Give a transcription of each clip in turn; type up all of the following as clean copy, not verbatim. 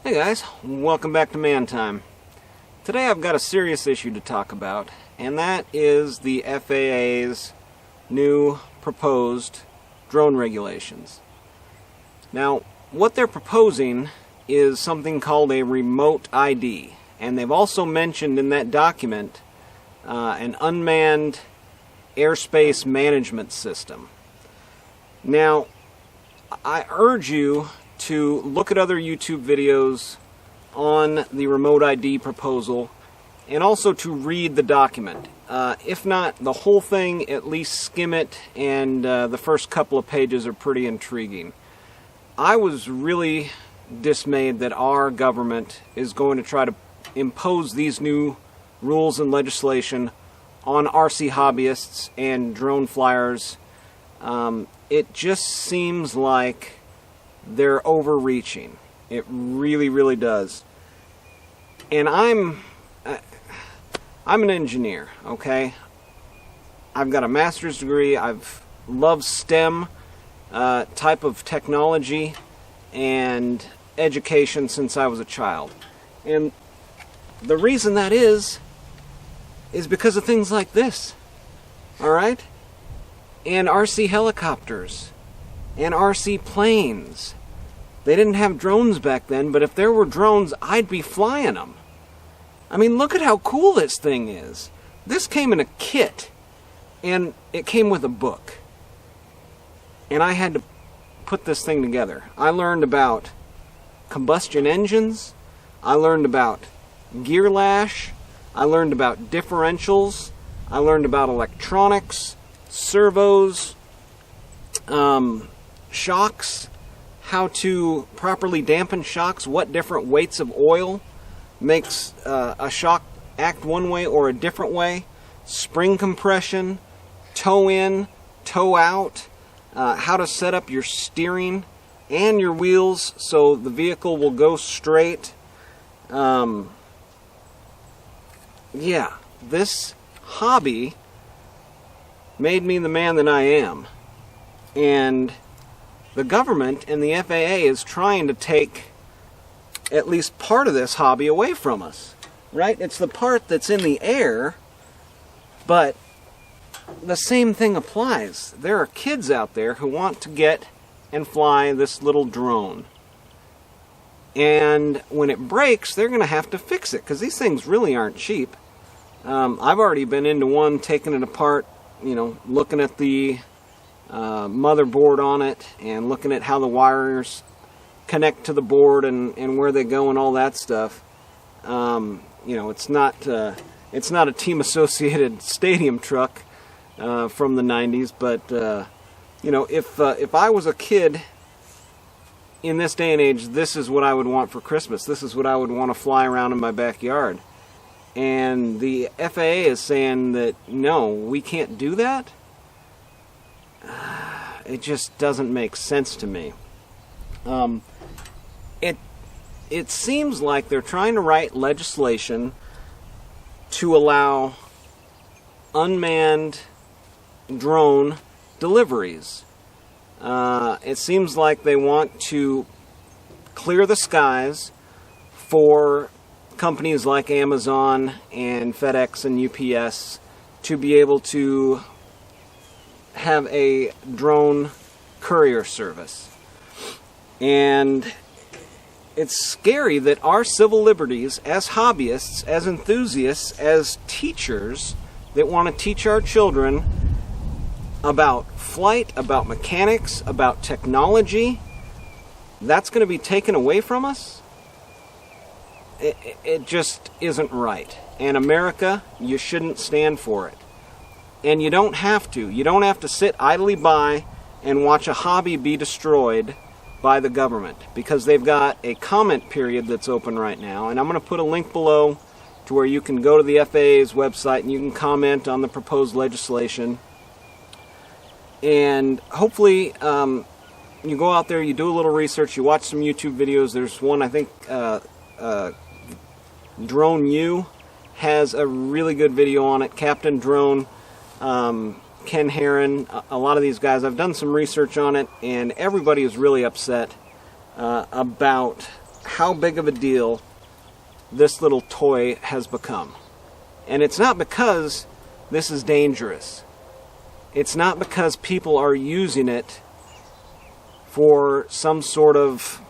Hey guys, welcome back to Man Time. Today I've got a serious issue to talk about, and that is the FAA's new proposed drone regulations. Now, what they're proposing is something called a remote ID, and they've also mentioned in that document an unmanned airspace management system. Now, I urge you to look at other YouTube videos on the remote ID proposal and also to read the document. If not the whole thing, at least skim it, and the first couple of pages are pretty intriguing. I was really dismayed that our government is going to try to impose these new rules and legislation on RC hobbyists and drone flyers. It just seems like they're overreaching. It really, really does. And I'm an engineer, okay? I've got a master's degree. I've loved STEM type of technology and education since I was a child. And the reason that is because of things like this, all right? And RC helicopters and RC planes. They didn't have drones back then, but if there were drones, I'd be flying them. I mean, look at how cool this thing is. This came in a kit, and it came with a book. And I had to put this thing together. I learned about combustion engines. I learned about gear lash. I learned about differentials. I learned about electronics, servos, shocks, how to properly dampen shocks, what different weights of oil makes a shock act one way or a different way, spring compression, toe in, toe out, how to set up your steering and your wheels so the vehicle will go straight. Yeah, this hobby made me the man that I am. And the government and the FAA is trying to take at least part of this hobby away from us, right? It's the part that's in the air, but the same thing applies. There are kids out there who want to get and fly this little drone. And when it breaks, they're going to have to fix it, because these things really aren't cheap. I've already been into one, taking it apart, looking at the motherboard on it and looking at how the wires connect to the board and where they go and all that stuff. It's not a Team Associated Stadium truck from the 90s, but if I was a kid in this day and age, this is what I would want for Christmas. This is what I would want to fly around in my backyard. And the FAA is saying that no, we can't do that. It just doesn't make sense to me. It seems like they're trying to write legislation to allow unmanned drone deliveries. It seems like they want to clear the skies for companies like Amazon and FedEx and UPS to be able to have a drone courier service. And it's scary that our civil liberties as hobbyists, as enthusiasts, as teachers that want to teach our children about flight, about mechanics, about technology, that's going to be taken away from us. It just isn't right. And America, you shouldn't stand for it. And you don't have to. You don't have to sit idly by and watch a hobby be destroyed by the government, because they've got a comment period that's open right now. And I'm going to put a link below to where you can go to the FAA's website and you can comment on the proposed legislation. And hopefully you go out there, you do a little research, you watch some YouTube videos. There's one, I think, Drone U has a really good video on it. Captain Drone, Ken Heron, a lot of these guys. I've done some research on it, and everybody is really upset about how big of a deal this little toy has become. And it's not because this is dangerous. It's not because people are using it for some sort of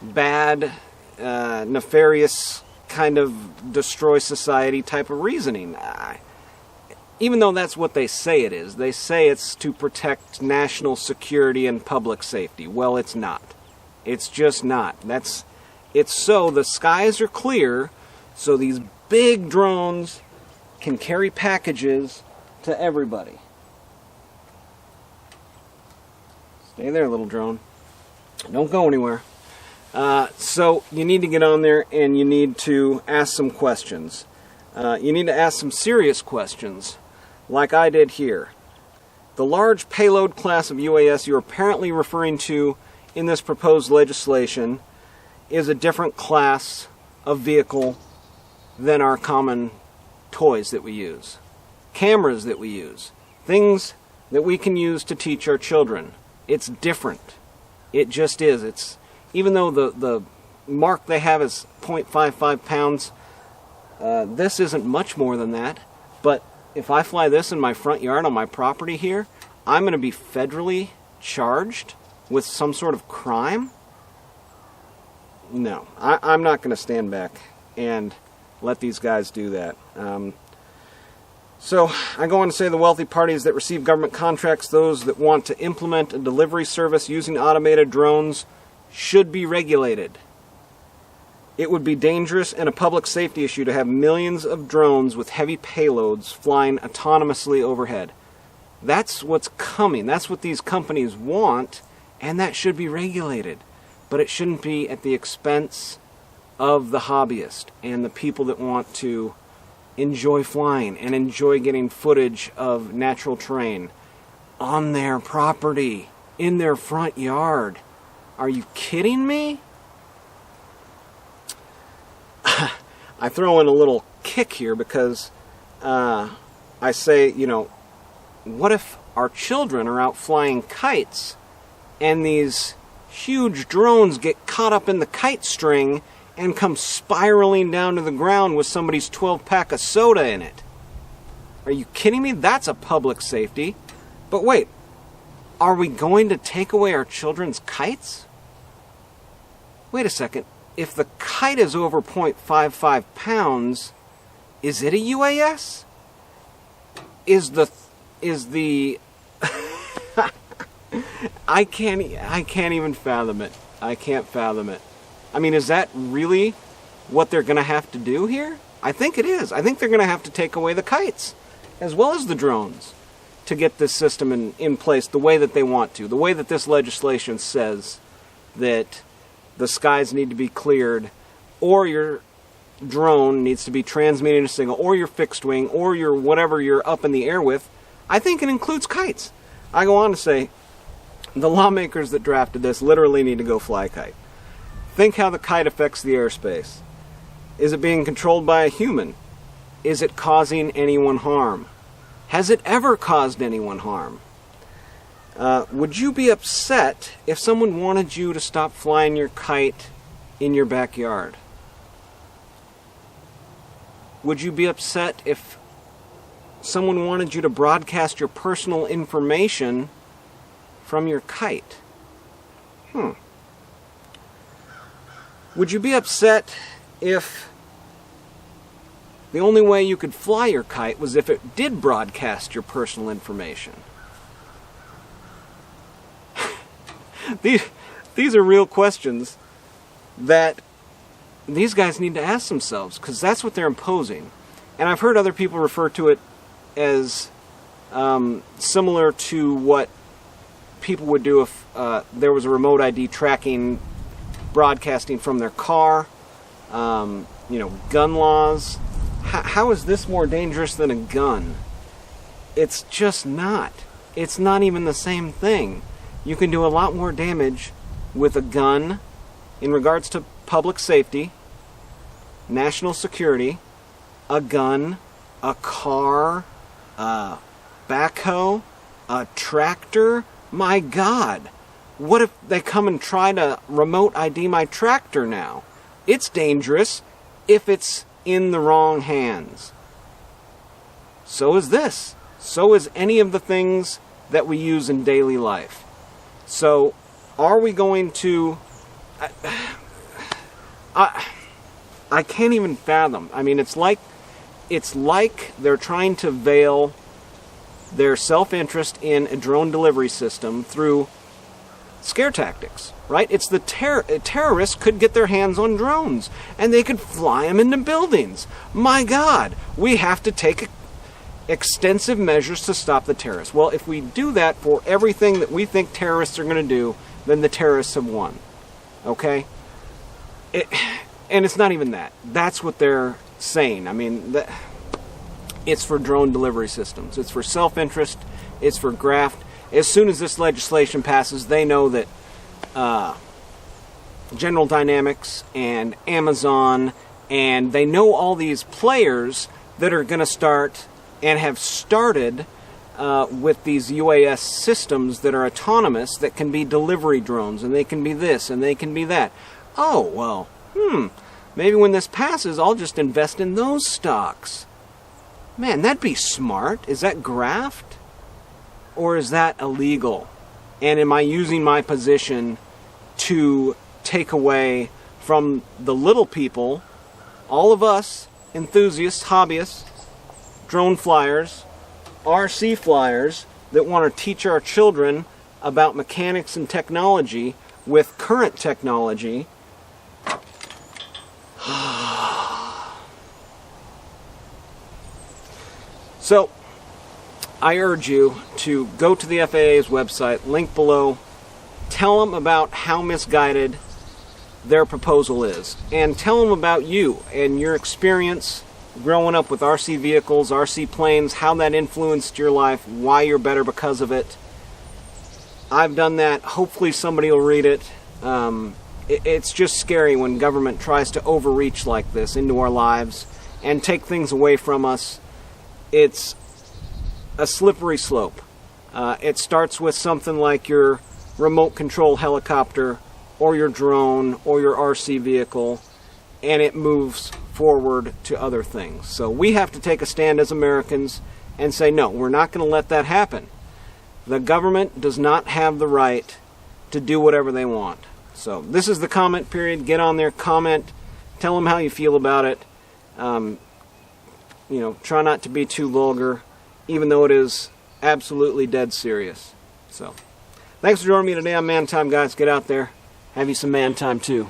bad, nefarious kind of destroy society type of reasoning. Even though that's what they say it is. They say it's to protect national security and public safety. Well, it's not. It's just not. It's so the skies are clear, so these big drones can carry packages to everybody. Stay there, little drone. Don't go anywhere. So you need to get on there and you need to ask some questions. You need to ask some serious questions, like I did here. The large payload class of UAS you're apparently referring to in this proposed legislation is a different class of vehicle than our common toys that we use. Cameras that we use. Things that we can use to teach our children. It's different. It just is. Even though the mark they have is 0.55 pounds, this isn't much more than that. But if I fly this in my front yard on my property here, I'm going to be federally charged with some sort of crime? No, I'm not going to stand back and let these guys do that. So I go on to say the wealthy parties that receive government contracts, those that want to implement a delivery service using automated drones, should be regulated. It would be dangerous and a public safety issue to have millions of drones with heavy payloads flying autonomously overhead. That's what's coming. That's what these companies want, and that should be regulated. But it shouldn't be at the expense of the hobbyist and the people that want to enjoy flying and enjoy getting footage of natural terrain on their property, in their front yard. Are you kidding me? I throw in a little kick here because I say, what if our children are out flying kites and these huge drones get caught up in the kite string and come spiraling down to the ground with somebody's 12-pack of soda in it? Are you kidding me? That's a public safety. But wait, are we going to take away our children's kites? Wait a second. If the kite is over 0.55 pounds, is it a UAS? Is the I can't even fathom it. I can't fathom it. I mean, is that really what they're going to have to do here? I think it is. I think they're going to have to take away the kites as well as the drones to get this system in place the way that they want to, the way that this legislation says that the skies need to be cleared, or your drone needs to be transmitting a signal, or your fixed wing, or your whatever you're up in the air with. I think it includes kites. I go on to say, the lawmakers that drafted this literally need to go fly a kite. Think how the kite affects the airspace. Is it being controlled by a human? Is it causing anyone harm? Has it ever caused anyone harm? Would you be upset if someone wanted you to stop flying your kite in your backyard? Would you be upset if someone wanted you to broadcast your personal information from your kite? Would you be upset if the only way you could fly your kite was if it did broadcast your personal information? These are real questions that these guys need to ask themselves, because that's what they're imposing. And I've heard other people refer to it as similar to what people would do if there was a remote ID tracking broadcasting from their car. Gun laws. How is this more dangerous than a gun? It's just not. It's not even the same thing. You can do a lot more damage with a gun in regards to public safety, national security, a gun, a car, a backhoe, a tractor. My God, What if they come and try to remote ID my tractor now? It's dangerous if it's in the wrong hands. So is this. So is any of the things that we use in daily life. So are we going to... I can't even fathom. I mean, it's like they're trying to veil their self-interest in a drone delivery system through scare tactics, right? It's the terrorists could get their hands on drones and they could fly them into buildings. My God, we have to take extensive measures to stop the terrorists. Well, if we do that for everything that we think terrorists are going to do, then the terrorists have won. Okay? And it's not even that. That's what they're saying. I mean, it's for drone delivery systems. It's for self-interest. It's for graft. As soon as this legislation passes, they know that General Dynamics and Amazon, and they know all these players that are going to start and have started with these UAS systems that are autonomous, that can be delivery drones, and they can be this, and they can be that. Oh, well, maybe when this passes, I'll just invest in those stocks. Man, that'd be smart. Is that graft? Or is that illegal? And am I using my position to take away from the little people, all of us, enthusiasts, hobbyists, drone flyers, RC flyers, that want to teach our children about mechanics and technology with current technology? So, I urge you to go to the FAA's website, link below, tell them about how misguided their proposal is, and tell them about you and your experience growing up with RC vehicles, RC planes, how that influenced your life, why you're better because of it. I've done that. Hopefully somebody will read it. It's just scary when government tries to overreach like this into our lives and take things away from us. It's a slippery slope. It starts with something like your remote control helicopter or your drone or your RC vehicle, and it moves forward to other things. So we have to take a stand as Americans and say, no, we're not going to let that happen. The government does not have the right to do whatever they want. So this is the comment period. Get on there, comment, tell them how you feel about it. Try not to be too vulgar, even though it is absolutely dead serious. So, thanks for joining me today on Man Time, guys. Get out there. Have you some man time, too.